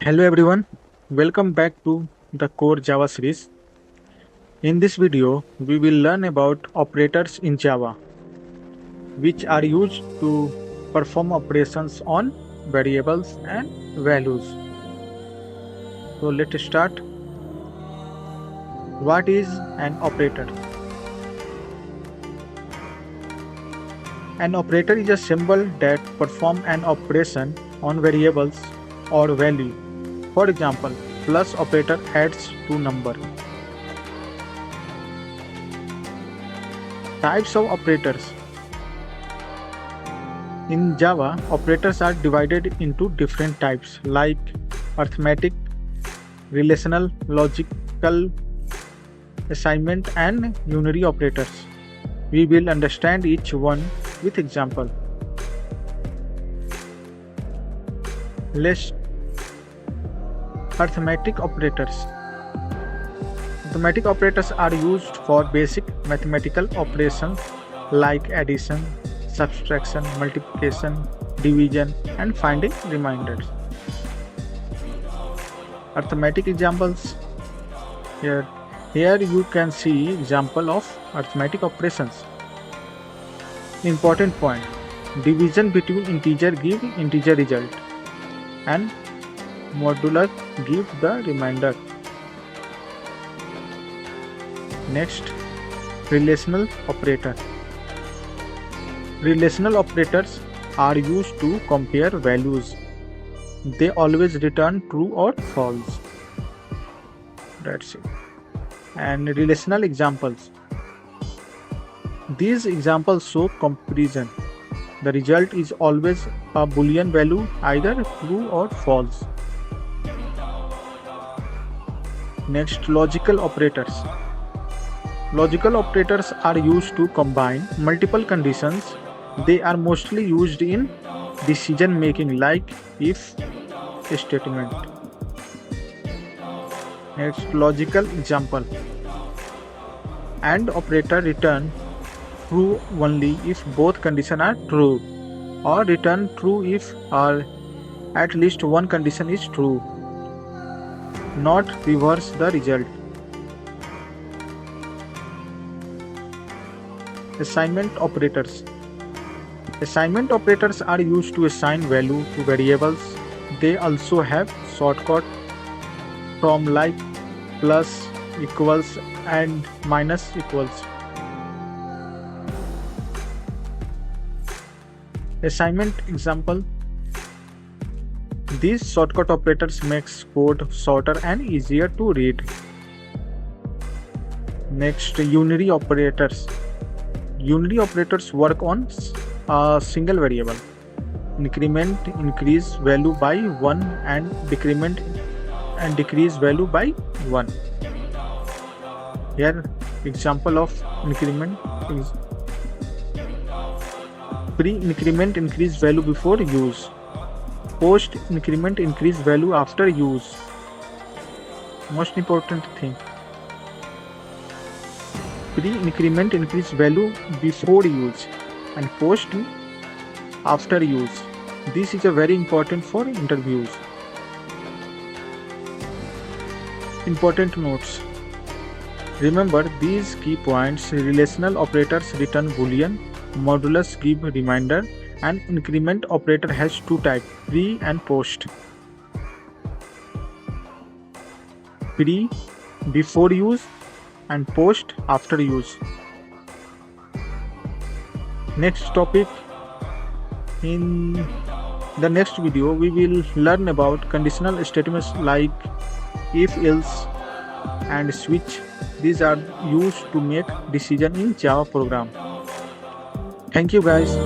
Hello everyone, welcome back to the Core Java series. In this video, we will learn about operators in Java, which are used to perform operations on variables and values. So let's start. What is an operator? An operator is a symbol that performs an operation on variables or value. For example, plus operator adds to number. Types of operators. In Java, operators are divided into different types like arithmetic, relational, logical, assignment, and unary operators. We will understand each one with example. Let's Arithmetic operators. Arithmetic operators are used for basic mathematical operations like addition, subtraction, multiplication, division, and finding remainders. Arithmetic examples. Here you can see example of arithmetic operations. Important point: division between integer give integer result, and modular give the remainder. Next, relational operator. Relational operators are used to compare values. They always return true or false. That's it. And relational examples. These examples show comparison. The result is always a Boolean value, either true or false. Next, logical operators. Logical operators are used to combine multiple conditions. They are mostly used in decision making like if statement. Next, logical example. AND operator return true only if both conditions are true, or return true if at least one condition is true, not reverse the result. Assignment operators. Assignment operators are used to assign value to variables. They also have shortcut from like plus, equals, and minus equals. Assignment example. These shortcut operators makes code shorter and easier to read. Next, unary operators. Unary operators work on a single variable. Increment increase value by 1 and decrement and decrease value by 1. Here example of increment is pre-increment increase value before use. Post increment increase value after use. Most important thing. Pre-increment increase value before use and post after use. This is a very important for interviews. Important notes. Remember these key points: relational operators return Boolean, modulus give remainder, and increment operator has two types, pre and post. Pre before use and post after use. Next topic. In the next video we will learn about conditional statements like if, else, and switch. These are used to make decision in Java program. Thank you guys.